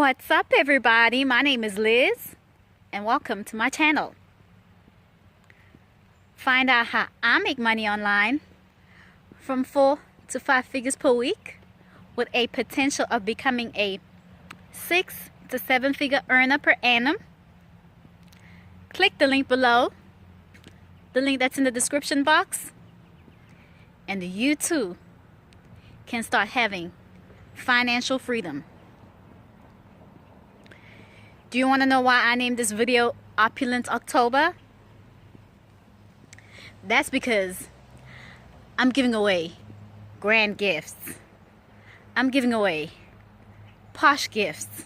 What's up, everybody? My name is Liz and welcome to my channel. Find out how I make money online from 4 to 5 figures per week with a potential of becoming a 6 to 7 figure earner per annum. Click the link below, the link that's in the description box, and you too can start having financial freedom. Do you want to know why I named this video Opulent October? That's because I'm giving away grand gifts. I'm giving away posh gifts.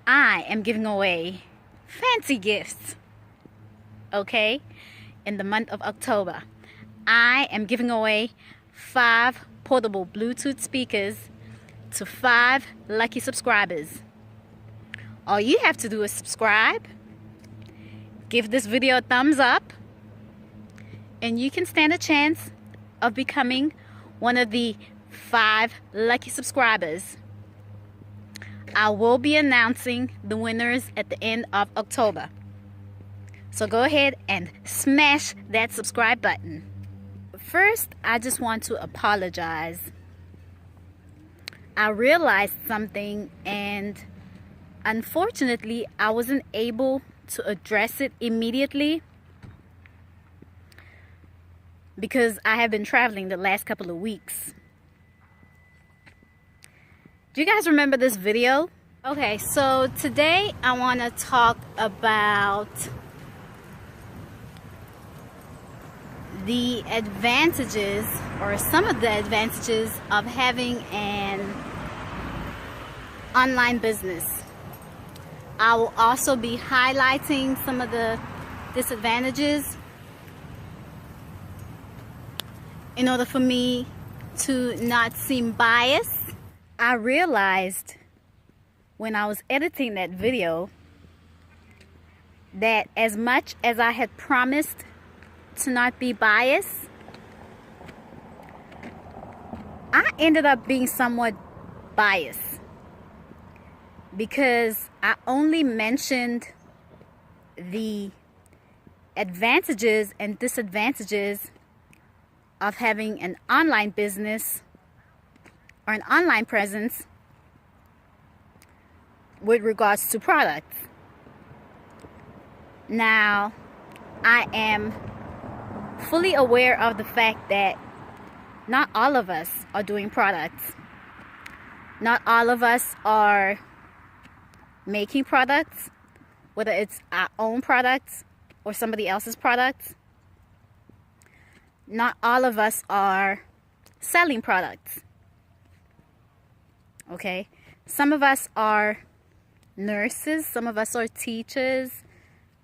I am giving away fancy gifts. Okay? In the month of October, I am giving away 5 portable Bluetooth speakers to 5 lucky subscribers. All you have to do is subscribe, give this video a thumbs up, and you can stand a chance of becoming one of the 5 lucky subscribers. I will be announcing the winners at the end of October. So go ahead and smash that subscribe button. First, I just want to apologize. I realized something, and unfortunately, I wasn't able to address it immediately because I have been traveling the last couple of weeks. Do you guys remember this video? Okay, so today I want to talk about the advantages, or some of the advantages, of having an online business. I will also be highlighting some of the disadvantages in order for me to not seem biased. I realized when I was editing that video that as much as I had promised to not be biased, I ended up being somewhat biased, because I only mentioned the advantages and disadvantages of having an online business or an online presence with regards to products. Now, I am fully aware of the fact that not all of us are doing products. Not all of us are making products, whether it's our own products or somebody else's products. Not all of us are selling products. Okay? Some of us are nurses, some of us are teachers,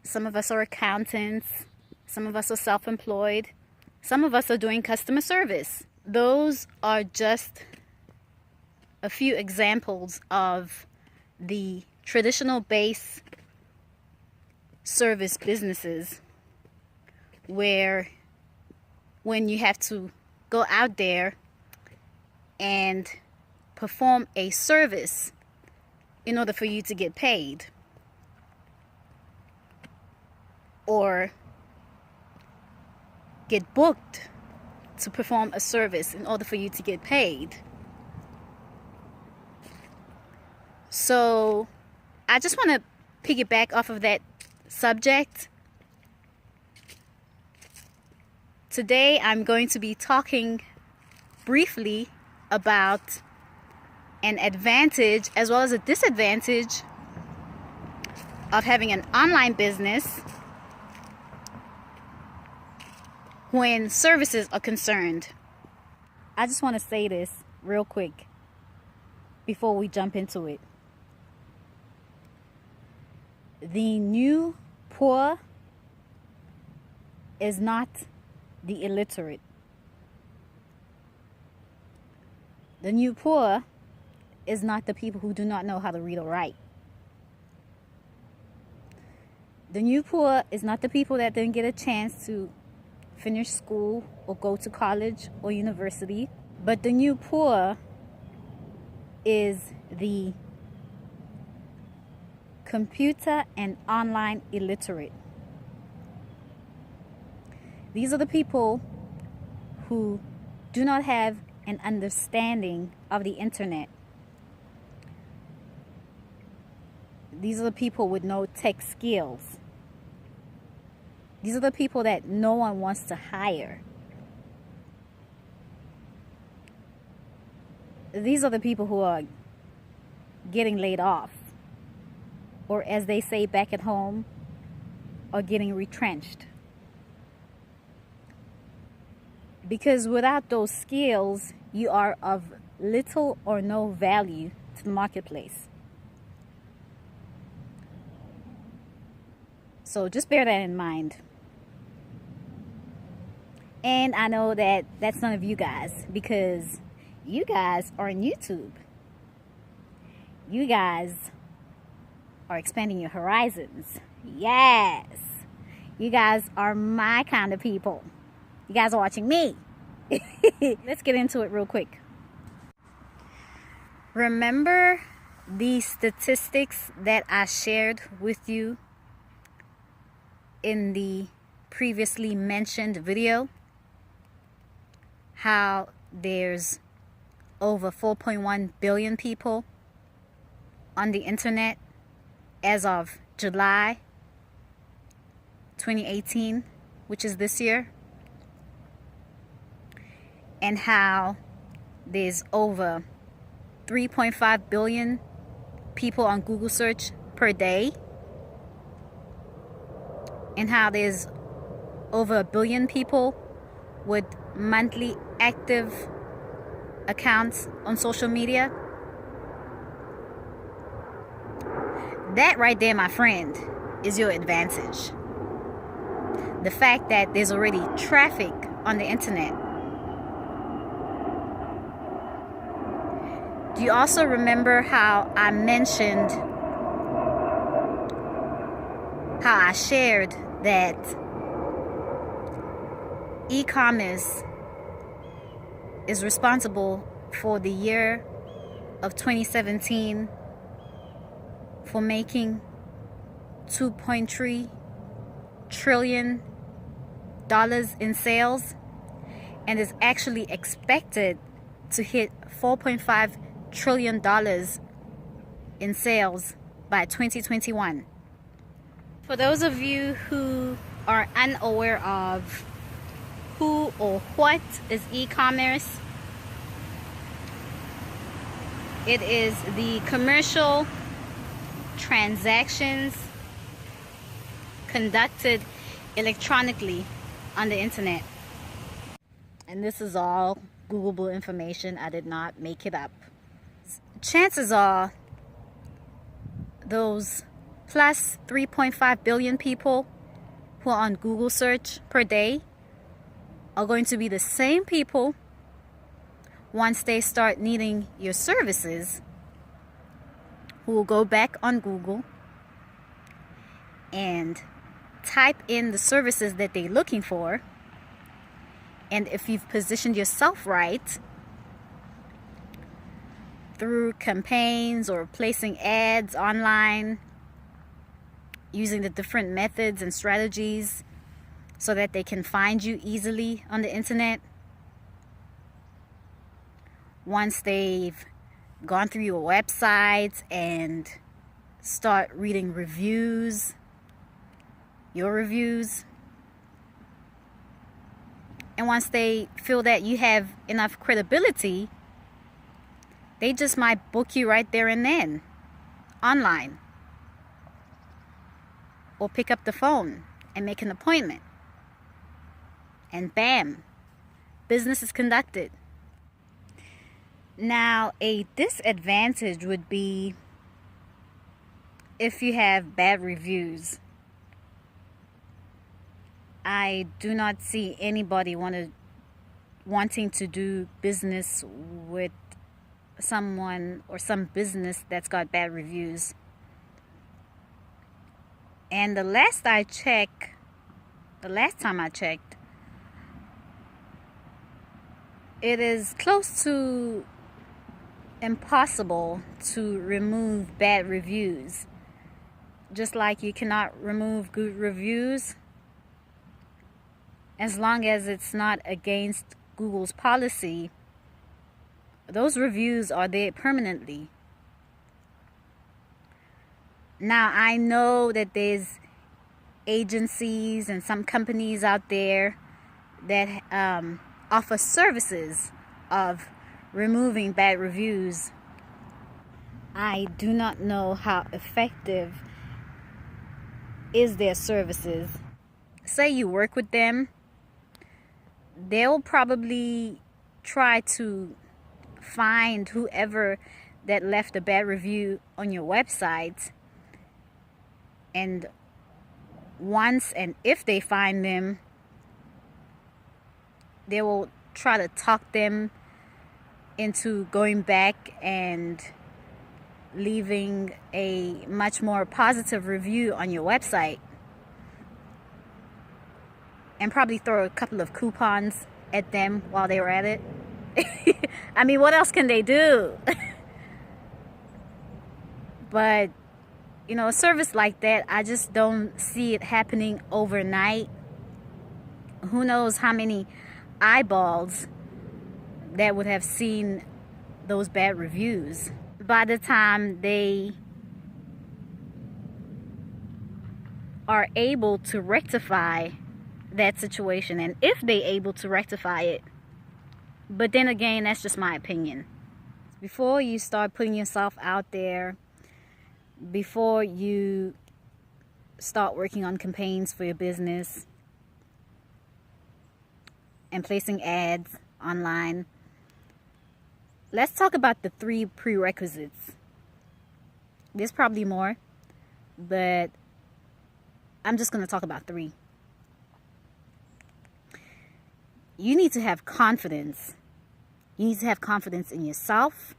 some of us are accountants, some of us are self-employed, some of us are doing customer service. Those are just a few examples of the traditional base service businesses, where when you have to go out there and perform a service in order for you to get paid, or get booked to perform a service in order for you to get paid. So I just want to piggyback off of that subject. Today I'm going to be talking briefly about an advantage as well as a disadvantage of having an online business when services are concerned. I just want to say this real quick before we jump into it. The new poor is not the illiterate. The new poor is not the people who do not know how to read or write. The new poor is not the people that didn't get a chance to finish school or go to college or university. But the new poor is the computer and online illiterate. These are the people who do not have an understanding of the internet. These are the people with no tech skills. These are the people that no one wants to hire. These are the people who are getting laid off, or as they say back at home, are getting retrenched. Because without those skills, you are of little or no value to the marketplace. So just bear that in mind. And I know that that's none of you guys, because you guys are on YouTube. You guys are expanding your horizons. Yes. You guys are my kind of people. You guys are watching me. Let's get into it real quick. Remember the statistics that I shared with you in the previously mentioned video? How there's over 4.1 billion people on the internet as of July 2018, which is this year, and how there's over 3.5 billion people on Google search per day, and how there's over 1 billion people with monthly active accounts on social media. That right there, my friend, is your advantage. The fact that there's already traffic on the internet. Do you also remember how I mentioned, how I shared that e-commerce is responsible for the year of 2017 for making $2.3 trillion in sales, and is actually expected to hit $4.5 trillion in sales by 2021. For those of you who are unaware of who or what is e-commerce, it is the commercial transactions conducted electronically on the internet. And this is all Googleable information. I did not make it up. Chances are those plus 3.5 billion people who are on Google search per day are going to be the same people, once they start needing your services, who will go back on Google and type in the services that they're looking for. And if you've positioned yourself right through campaigns or placing ads online, using the different methods and strategies so that they can find you easily on the internet, once they've gone through your website and start reading reviews, your reviews, and once they feel that you have enough credibility, they just might book you right there and then online, or pick up the phone and make an appointment, and bam, business is conducted. Now, a disadvantage would be if you have bad reviews. I do not see anybody wanting to do business with someone or some business that's got bad reviews. And the last time I checked, it is close to impossible to remove bad reviews. Just like you cannot remove good reviews as long as it's not against Google's policy. Those reviews are there permanently. Now, I know that there's agencies and some companies out there that offer services of removing bad reviews. I do not know how effective is their services. Say you work with them, they'll probably try to find whoever that left a bad review on your website, and once and if they find them, they will try to talk them into going back and leaving a much more positive review on your website, and probably throw a couple of coupons at them while they were at it. I mean, what else can they do? But you know, a service like that, I just don't see it happening overnight. Who knows how many eyeballs that would have seen those bad reviews by the time they are able to rectify that situation, and if they're able to rectify it. But then again, that's just my opinion. Before you start putting yourself out there, before you start working on campaigns for your business and placing ads online, let's talk about the 3 prerequisites. There's probably more, but I'm just going to talk about 3. You need to have confidence. You need to have confidence in yourself,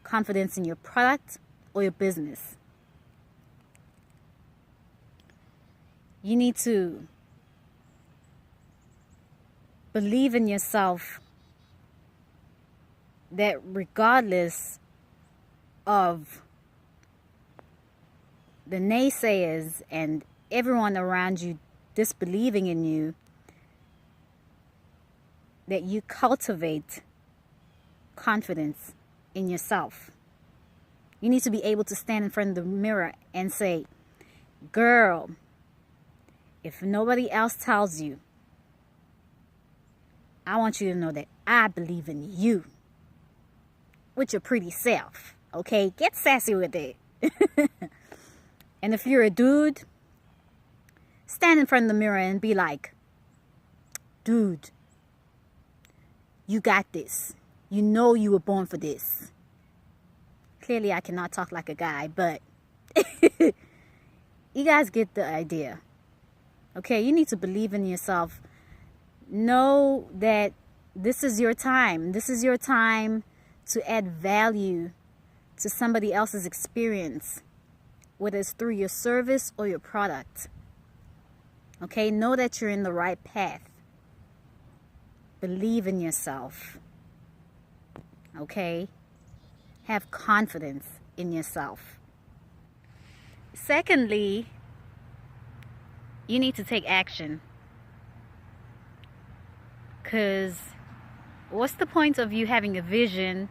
confidence in your product or your business. You need to believe in yourself that regardless of the naysayers and everyone around you disbelieving in you, that you cultivate confidence in yourself. You need to be able to stand in front of the mirror and say, girl, if nobody else tells you, I want you to know that I believe in you with your pretty self. Okay, get sassy with it. And if you're a dude, stand in front of the mirror and be like, dude, you got this. You know you were born for this. Clearly, I cannot talk like a guy, but you guys get the idea. Okay, you need to believe in yourself. Know that this is your time. This is your time to add value to somebody else's experience, whether it's through your service or your product. Okay, know that you're in the right path. Believe in yourself. Okay? Have confidence in yourself. Secondly, you need to take action. Because what's the point of you having a vision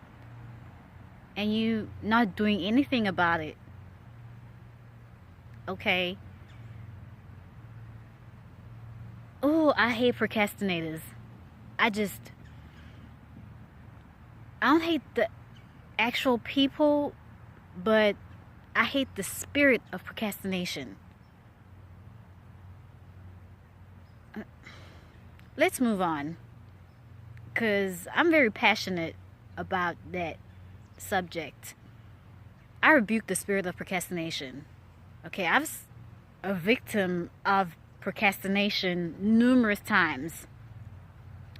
and you not doing anything about it? Okay? Oh, I hate procrastinators. I don't hate the actual people, but I hate the spirit of procrastination. Let's move on, because I'm very passionate about that subject. I rebuke the spirit of procrastination. Okay, I was a victim of procrastination numerous times.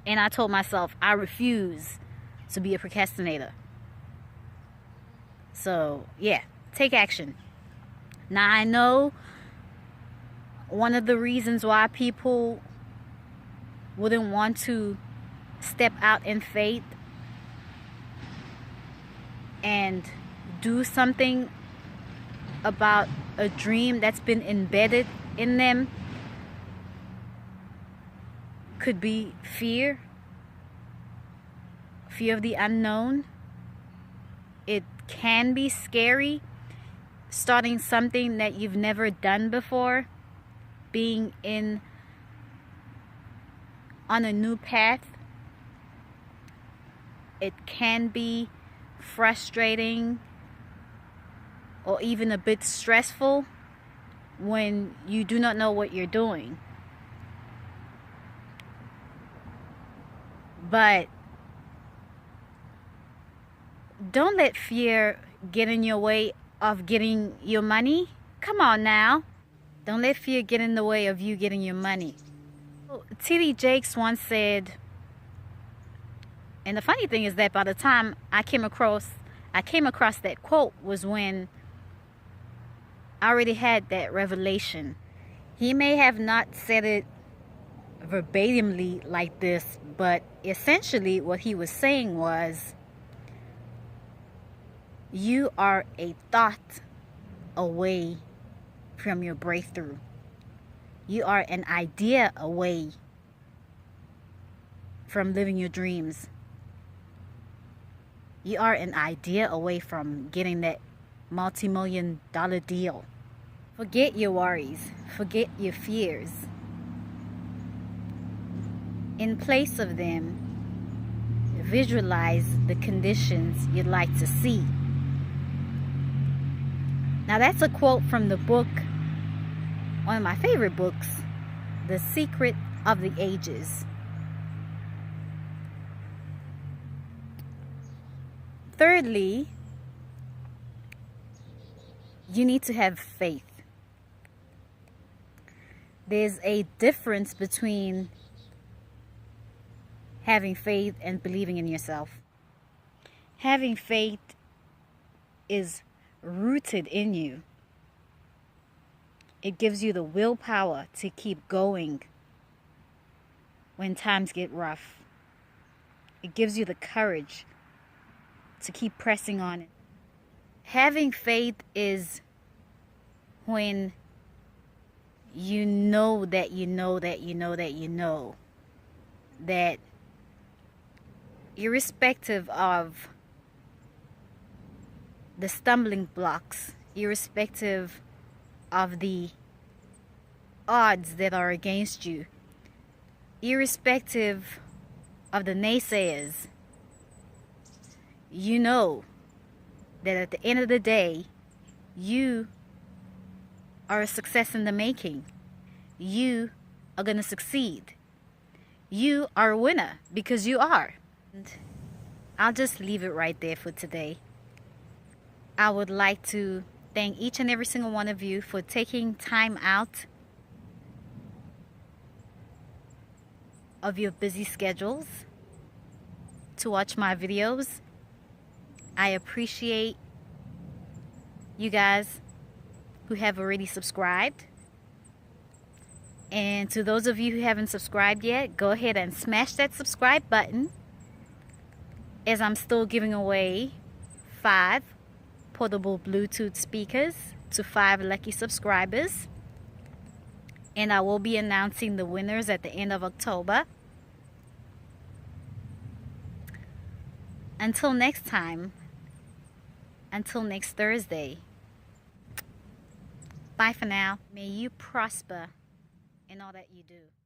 And I told myself, I refuse to be a procrastinator. So, yeah, take action. Now, I know one of the reasons why people wouldn't want to step out in faith and do something about a dream that's been embedded in them could be fear of the unknown. It can be scary, starting something that you've never done before, being on a new path. It can be frustrating or even a bit stressful when you do not know what you're doing. But don't let fear get in your way of getting your money. Come on now. Don't let fear get in the way of you getting your money. T.D. Jakes once said, and the funny thing is that by the time I came across that quote was when I already had that revelation. He may have not said it verbatimly like this, but essentially what he was saying was, you are a thought away from your breakthrough. You are an idea away from living your dreams. You are an idea away from getting that multi-million-dollar deal. Forget your worries. Forget your fears. In place of them, visualize the conditions you'd like to see. Now that's a quote from the book, one of my favorite books, The Secret of the Ages. Thirdly, you need to have faith. There's a difference between having faith and believing in yourself. Having faith is rooted in you. It gives you the willpower to keep going when times get rough. It gives you the courage to keep pressing on it. Having faith is when you know that you know that you know that you know that irrespective of the stumbling blocks, irrespective of the odds that are against you, irrespective of the naysayers, you know that at the end of the day, you are a success in the making. You are going to succeed. You are a winner because you are. And I'll just leave it right there for today. I would like to thank each and every single one of you for taking time out of your busy schedules to watch my videos. I appreciate you guys who have already subscribed. And to those of you who haven't subscribed yet, go ahead and smash that subscribe button, as I'm still giving away 5 portable Bluetooth speakers to 5 lucky subscribers. And I will be announcing the winners at the end of October. Until next time, until next Thursday, bye for now. May you prosper in all that you do.